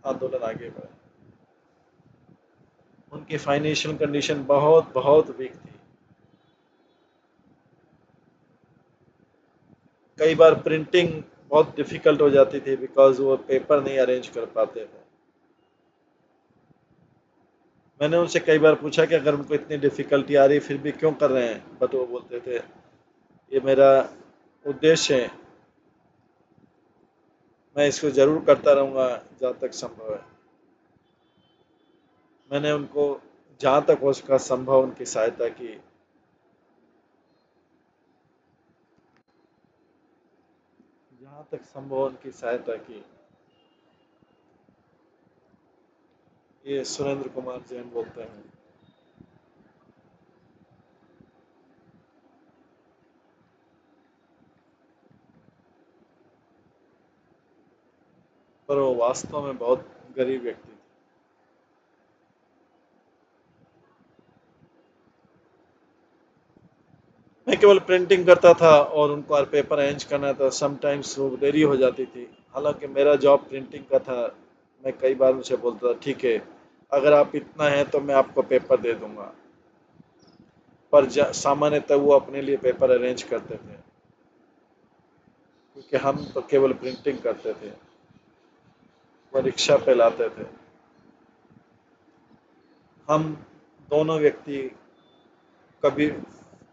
आंदोलन आगे बढ़े। उनकी फाइनेंशियल कंडीशन बहुत बहुत वीक थी। कई बार प्रिंटिंग बहुत डिफिकल्ट हो जाती थी बिकॉज वो पेपर नहीं अरेंज कर पाते थे। मैंने उनसे कई बार पूछा कि अगर उनको इतनी डिफिकल्टी आ रही फिर भी क्यों कर रहे हैं, बट वो बोलते थे, ये मेरा उद्देश्य है, मैं इसको जरूर करता रहूँगा जहाँ तक संभव है। मैंने उनको जहाँ तक हो सका संभव उनकी सहायता की। जहाँ तक संभव उनकी सहायता की। ये सुरेंद्र कुमार जैन बोलते हैं। पर वो वास्तव में बहुत गरीब व्यक्ति थे। मैं केवल प्रिंटिंग करता था और उनको हर पेपर अरेंज करना था। समटाइम्स वो देरी हो जाती थी, हालांकि मेरा जॉब प्रिंटिंग का था। मैं कई बार उनसे बोलता था, ठीक है, अगर आप इतना है तो मैं आपको पेपर दे दूंगा। पर सामान्यतः वो अपने लिए पेपर अरेंज करते थे क्योंकि हम तो केवल प्रिंटिंग करते थे। वो रिक्शा पे लाते थे। हम दोनों व्यक्ति कभी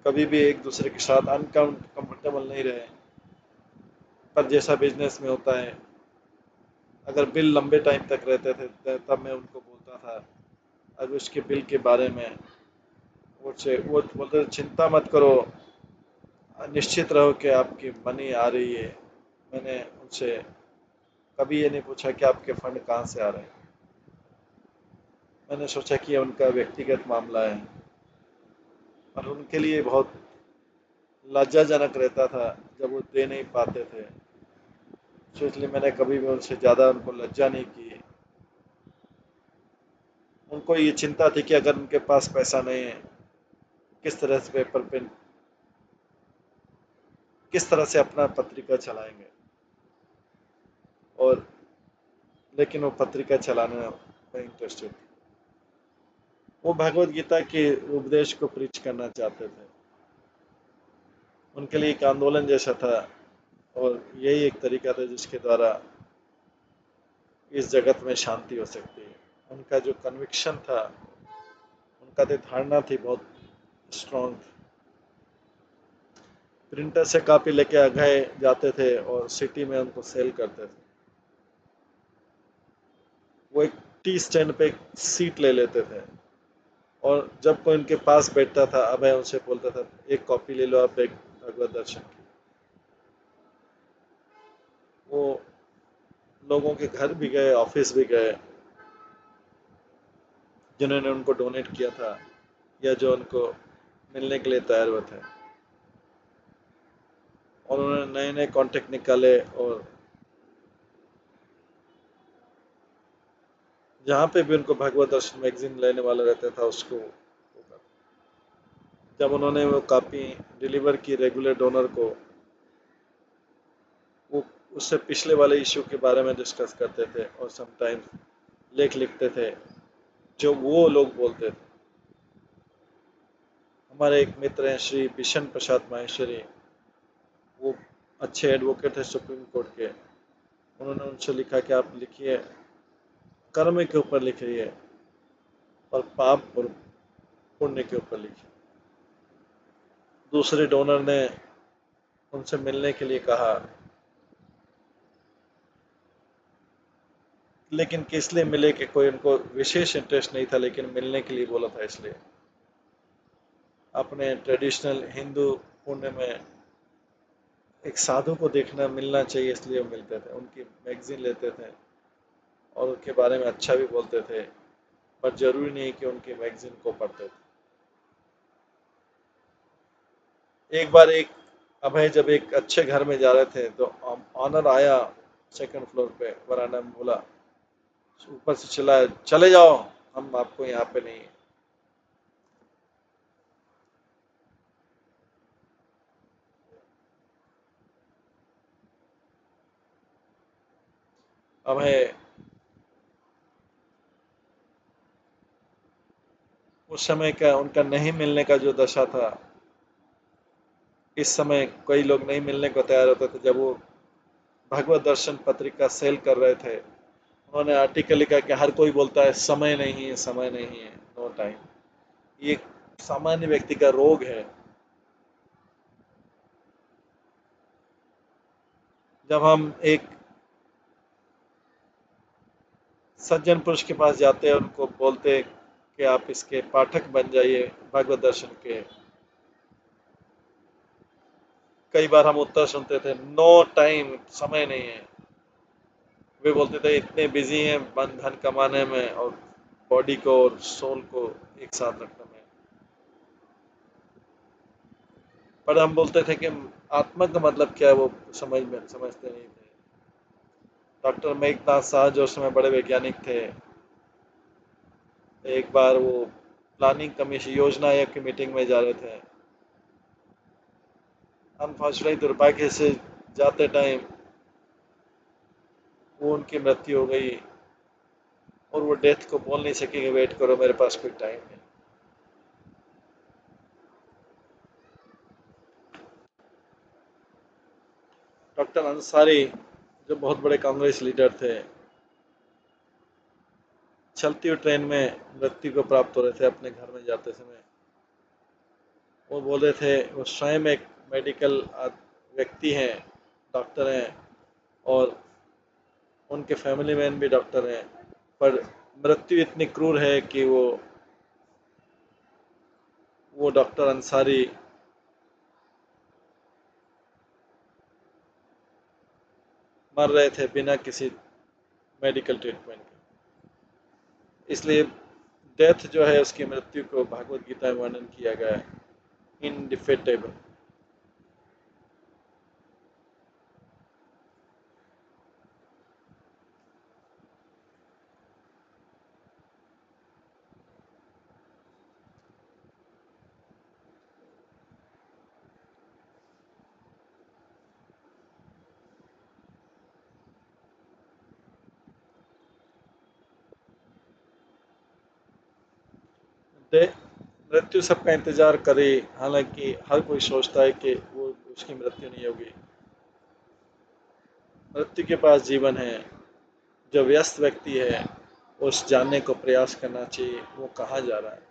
कभी भी एक दूसरे के साथ अनकंफर्टेबल नहीं रहे, पर जैसा बिजनेस में होता है, अगर बिल लंबे टाइम तक रहते थे तब मैं उनको बोलता था, अब उसके बिल के बारे में वो बोलते थे चिंता मत करो, निश्चित रहो कि आपकी मनी आ रही है। मैंने उनसे कभी ये नहीं पूछा कि आपके फंड कहाँ से आ रहे हैं। मैंने सोचा कि ये उनका व्यक्तिगत मामला है और उनके लिए बहुत लज्जाजनक रहता था जब वो दे नहीं पाते थे। तो इसलिए मैंने कभी भी उनसे ज़्यादा उनको लज्जा नहीं की। उनको ये चिंता थी कि अगर उनके पास पैसा नहीं है, किस तरह से पेपर पे किस तरह से अपना पत्रिका चलाएंगे। और लेकिन वो पत्रिका चलाने में इंटरेस्टेड थे। वो भगवत गीता के उपदेश को प्रीच करना चाहते थे। उनके लिए एक आंदोलन जैसा था और यही एक तरीका था जिसके द्वारा इस जगत में शांति हो सकती है। उनका जो कन्विक्शन था, उनका जो धारणा थी बहुत स्ट्रॉन्ग थी। प्रिंटर से कॉपी लेके आ गए जाते थे और सिटी में उनको सेल करते थे। वो एक टी स्टैंड पे एक सीट ले लेते थे और जब कोई उनके पास बैठता था अभय उनसे बोलता था, एक कॉपी ले लो आप, एक भगवत दर्शन की। वो लोगों के घर भी गए, ऑफिस भी गए जिन्होंने उनको डोनेट किया था या जो उनको मिलने के लिए तैयार हुए थे, और उन्होंने नए नए कॉन्टेक्ट निकाले और जहाँ पे भी उनको भगवत दर्शन मैगजीन लेने वाला रहता था उसको। जब उन्होंने वो कॉपी डिलीवर की रेगुलर डोनर को, वो उससे पिछले वाले इशू के बारे में डिस्कस करते थे और समटाइम्स लेख लिखते थे जो वो लोग बोलते थे। हमारे एक मित्र हैं श्री बिशन प्रसाद माहेश्वरी, वो अच्छे एडवोकेट है सुप्रीम कोर्ट के। उन्होंने उनसे लिखा कि आप लिखिए, कर्म के ऊपर लिखिए और पाप और पुण्य के ऊपर लिखिए। दूसरे डोनर ने उनसे मिलने के लिए कहा, लेकिन किस लिए मिले कि कोई उनको विशेष इंटरेस्ट नहीं था, लेकिन मिलने के लिए बोला था। इसलिए अपने ट्रेडिशनल हिंदू पुण्य में एक साधु को देखना मिलना चाहिए, इसलिए वो मिलते थे, उनकी मैगजीन लेते थे और उनके बारे में अच्छा भी बोलते थे, पर जरूरी नहीं कि उनकी मैगजीन को पढ़ते थे। एक बार एक अभय जब एक अच्छे घर में जा रहे थे तो ऑनर आया सेकंड फ्लोर पे वरांडा में, बोला, ऊपर से चिल्लाया, चले जाओ, हम आपको यहाँ पे नहीं। अभय उस समय का उनका नहीं मिलने का जो दशा था, इस समय कई लोग नहीं मिलने को तैयार होते थे। जब वो भगवत दर्शन पत्रिका सेल कर रहे थे, उन्होंने आर्टिकल लिखा कि हर कोई बोलता है समय नहीं है, समय नहीं है, नो टाइम। ये एक सामान्य व्यक्ति का रोग है। जब हम एक सज्जन पुरुष के पास जाते हैं, उनको बोलते कि आप इसके पाठक बन जाइए भगवत दर्शन के, कई बार हम उत्तर सुनते थे, नो टाइम, समय नहीं है। वे बोलते थे इतने बिजी हैं मन धन कमाने में और बॉडी को और सोल को एक साथ रखने में। पर हम बोलते थे कि आत्मा का मतलब क्या है, वो समझते नहीं थे। डॉक्टर मेघनाथ शाह जो उस समय बड़े वैज्ञानिक थे, एक बार वो प्लानिंग कमीशन योजना आयोग की मीटिंग में जा रहे थे। अनफॉर्चुनेटली दुर्भाग्य से जाते टाइम वो उनकी मृत्यु हो गई और वो डेथ को बोल नहीं सके कि वेट करो, मेरे पास कोई टाइम है। डॉक्टर अंसारी जो बहुत बड़े कांग्रेस लीडर थे, चलती हुई ट्रेन में मृत्यु को प्राप्त हो रहे थे अपने घर में जाते समय। वो बोल रहे थे वो स्वयं एक मेडिकल व्यक्ति हैं, डॉक्टर हैं, और उनके फैमिली मैन भी डॉक्टर हैं, पर मृत्यु इतनी क्रूर है कि वो डॉक्टर अंसारी मर रहे थे बिना किसी मेडिकल ट्रीटमेंट के। इसलिए डेथ जो है, उसकी मृत्यु को भागवत गीता में वर्णन किया गया है, इनडिफेटेबल। मृत्यु सबका इंतजार करे, हालांकि हर कोई सोचता है कि वो उसकी मृत्यु नहीं होगी। मृत्यु के पास जीवन है। जो व्यस्त व्यक्ति है, उस जानने को प्रयास करना चाहिए वो कहाँ जा रहा है।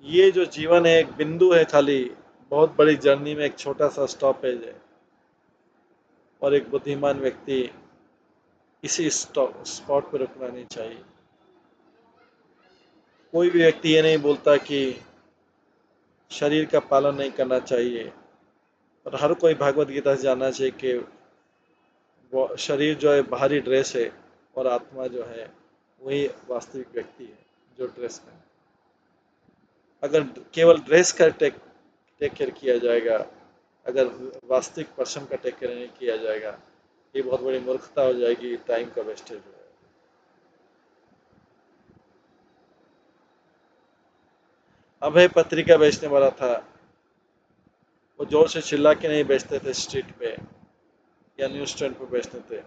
ये जो जीवन है एक बिंदु है खाली, बहुत बड़ी जर्नी में एक छोटा सा स्टॉपेज है, और एक बुद्धिमान व्यक्ति इसी स्पॉट पर रुकना नहीं चाहिए। कोई भी व्यक्ति ये नहीं बोलता कि शरीर का पालन नहीं करना चाहिए, पर हर कोई भागवत गीता से जानना चाहिए कि वो शरीर जो है बाहरी ड्रेस है, और आत्मा जो है वही वास्तविक व्यक्ति है जो ड्रेस में। अगर केवल ड्रेस का टेक केयर किया जाएगा, अगर वास्तविक पर्सन का टेक केयर नहीं किया जाएगा, ये बहुत बड़ी मूर्खता हो जाएगी, टाइम का वेस्टेज हो जाएगा। अभय पत्रिका बेचने वाला था, वो जोर से चिल्ला के नहीं बेचते थे स्ट्रीट पे या न्यूज स्टैंड पे बेचते थे।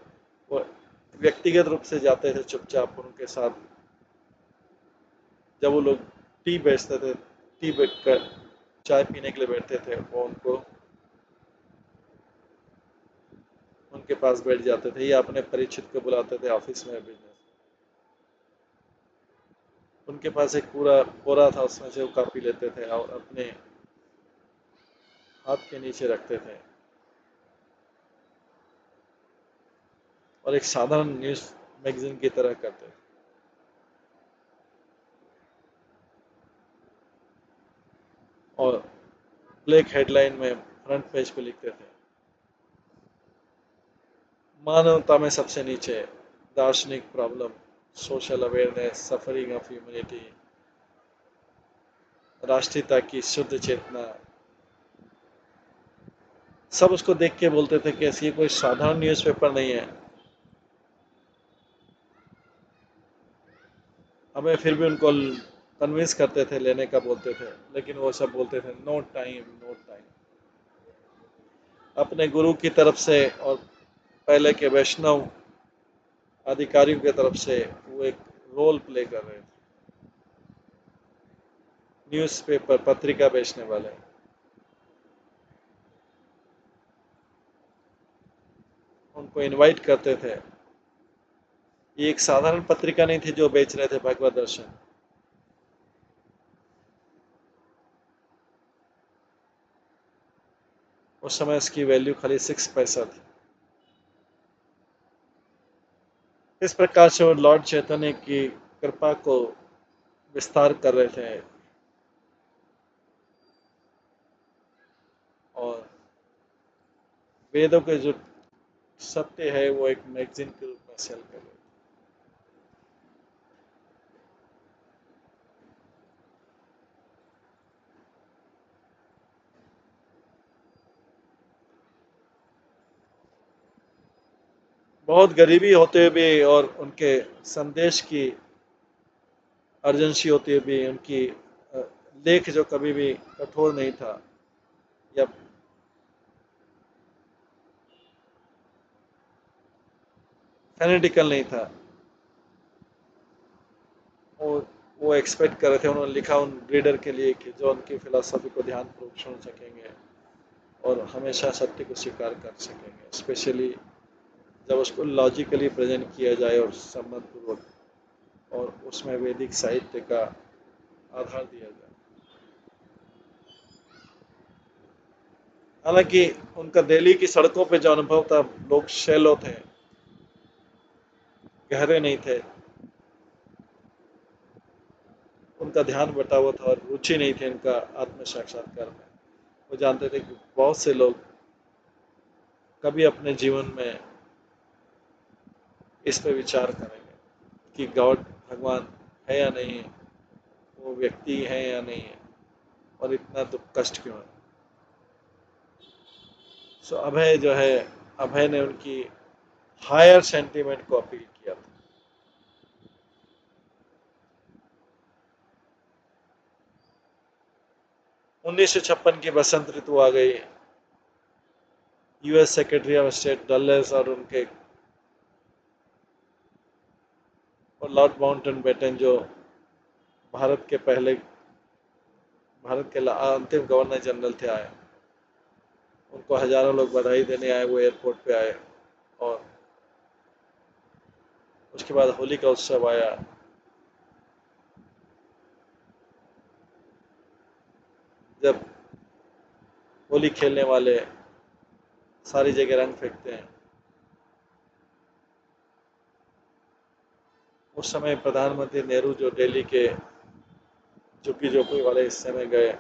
वो व्यक्तिगत रूप से जाते थे चुपचाप उनके साथ। जब वो लोग टी बेचते थे, टी बेच कर चाय पीने के लिए बैठते थे, वो उनको उनके पास बैठ जाते थे, या अपने परिचित को बुलाते थे ऑफिस में बिजनेस। उनके पास एक पूरा बोरा था, उसमें से वो कॉपी लेते थे और अपने हाथ के नीचे रखते थे, और एक साधारण न्यूज मैगजीन की तरह करते थे। और ब्लैक हेडलाइन में फ्रंट पेज पे लिखते थे, मानवता में सबसे नीचे, दार्शनिक problem, social awareness, suffering of humanity, राष्ट्रीयता की शुद्ध चेतना। सब उसको देख के बोलते थे कि ऐसी कोई साधारण न्यूज़पेपर नहीं है। हमें फिर भी उनको कन्विंस करते थे, लेने का बोलते थे, लेकिन वो सब बोलते थे नो टाइम, नो टाइम। अपने गुरु की तरफ से और पहले के वैष्णव अधिकारियों की तरफ से वो एक रोल प्ले कर रहे थे, न्यूज़पेपर पत्रिका बेचने वाले। उनको इनवाइट करते थे। ये एक साधारण पत्रिका नहीं थी जो बेच रहे थे भगवत दर्शन। उस समय इसकी वैल्यू खाली 6 पैसा थी। इस प्रकार से वो लॉर्ड चैतन्य की कृपा को विस्तार कर रहे थे, और वेदों के जो सत्य है वो एक मैगजीन के रूप में सेल कर रहे थे। बहुत गरीबी होते हुए भी, और उनके संदेश की अर्जेंसी होती हुई भी, उनकी लेख जो कभी भी कठोर नहीं था या फैनेटिकल नहीं था। वो वो एक्सपेक्ट कर रहे थे, उन्होंने लिखा उन रीडर के लिए कि जो उनकी फिलॉसफी को ध्यानपूर्वक सुन सकेंगे और हमेशा सत्य को स्वीकार कर सकेंगे, स्पेशली जब उसको लॉजिकली प्रेजेंट किया जाए और सम्मतपूर्वक, और उसमें वैदिक साहित्य का आधार दिया जाए। हालांकि उनका दिल्ली की सड़कों पे जो अनुभव था, लोग शैलो थे, गहरे नहीं थे, उनका ध्यान बटा हुआ था और रुचि नहीं थी उनका आत्म साक्षात्कार में। वो जानते थे कि बहुत से लोग कभी अपने जीवन में इस पे विचार करेंगे कि गॉड, भगवान है या नहीं है, वो व्यक्ति है या नहीं है, और इतना दुख कष्ट क्यों है। सो अभय जो है, अभय ने उनकी हायर सेंटीमेंट को अपील किया था। 1956 की बसंत ऋतु आ गई। US secretary of state Dallas और उनके और लॉर्ड माउंटनबेटन, जो भारत के पहले, भारत के अंतिम गवर्नर जनरल थे, आए। उनको हजारों लोग बधाई देने आए, वो एयरपोर्ट पे आए। और उसके बाद होली का उत्सव आया। जब होली खेलने वाले सारी जगह रंग फेंकते हैं, उस समय प्रधानमंत्री नेहरू जो दिल्ली के झुग्गी झोपड़ी वाले हिस्से में गए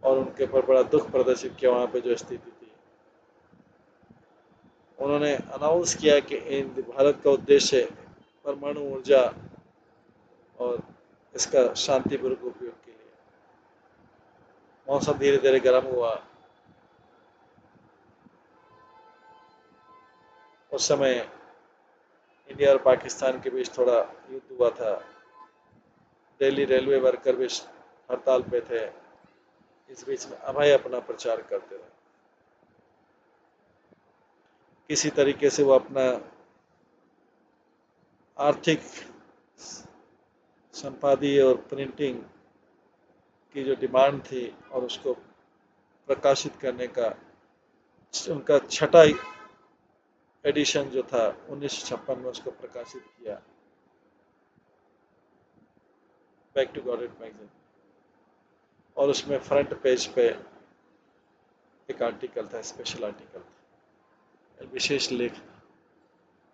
और उनके ऊपर बड़ा दुख प्रदर्शित किया, वहाँ पे जो स्थिति थी। उन्होंने अनाउंस किया कि भारत का उद्देश्य परमाणु ऊर्जा और इसका शांतिपूर्वक उपयोग के लिए। मौसम धीरे धीरे गर्म हुआ। उस समय इंडिया और पाकिस्तान के बीच थोड़ा युद्ध हुआ था। दिल्ली रेलवे वर्कर भी हड़ताल पे थे। इस बीच में अभय अपना प्रचार करते रहे। किसी तरीके से वो अपना आर्थिक संपादी और प्रिंटिंग की जो डिमांड थी और उसको प्रकाशित करने का उनका छठा एडिशन जो था 1956 में, उसको प्रकाशित किया, बैक टू गॉडेड मैगजीन। और उसमें फ्रंट पेज पे एक आर्टिकल था, स्पेशल आर्टिकल था, विशेष लेख।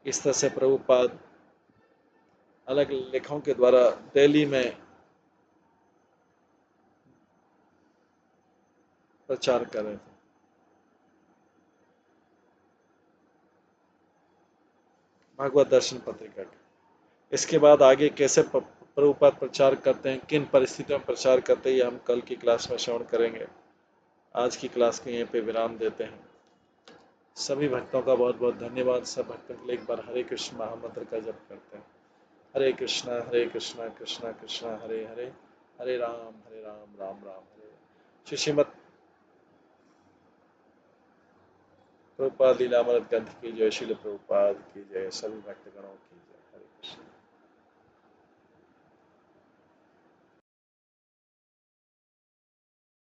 इस तरह से प्रभुपाद अलग लेखों के द्वारा दिल्ली में प्रचार कर रहे थे। भागवत दर्शन पत्रिका के। इसके बाद आगे कैसे प्रभुपाद प्रचार करते हैं, किन परिस्थितियों में प्रचार करते हैं, ये हम कल की क्लास में श्रवण करेंगे। आज की क्लास को यहीं पे विराम देते हैं। सभी भक्तों का बहुत बहुत धन्यवाद। सब भक्तों के लिए एक बार हरे कृष्ण महामंत्र का जप करते हैं। हरे कृष्णा कृष्णा कृष्णा हरे हरे, हरे राम राम राम हरे। श्रीमद प्रभुपाद लीलामृत ग्रंथ की जय, श्रील प्रभुपाद की जय, सभी भक्तगणों की।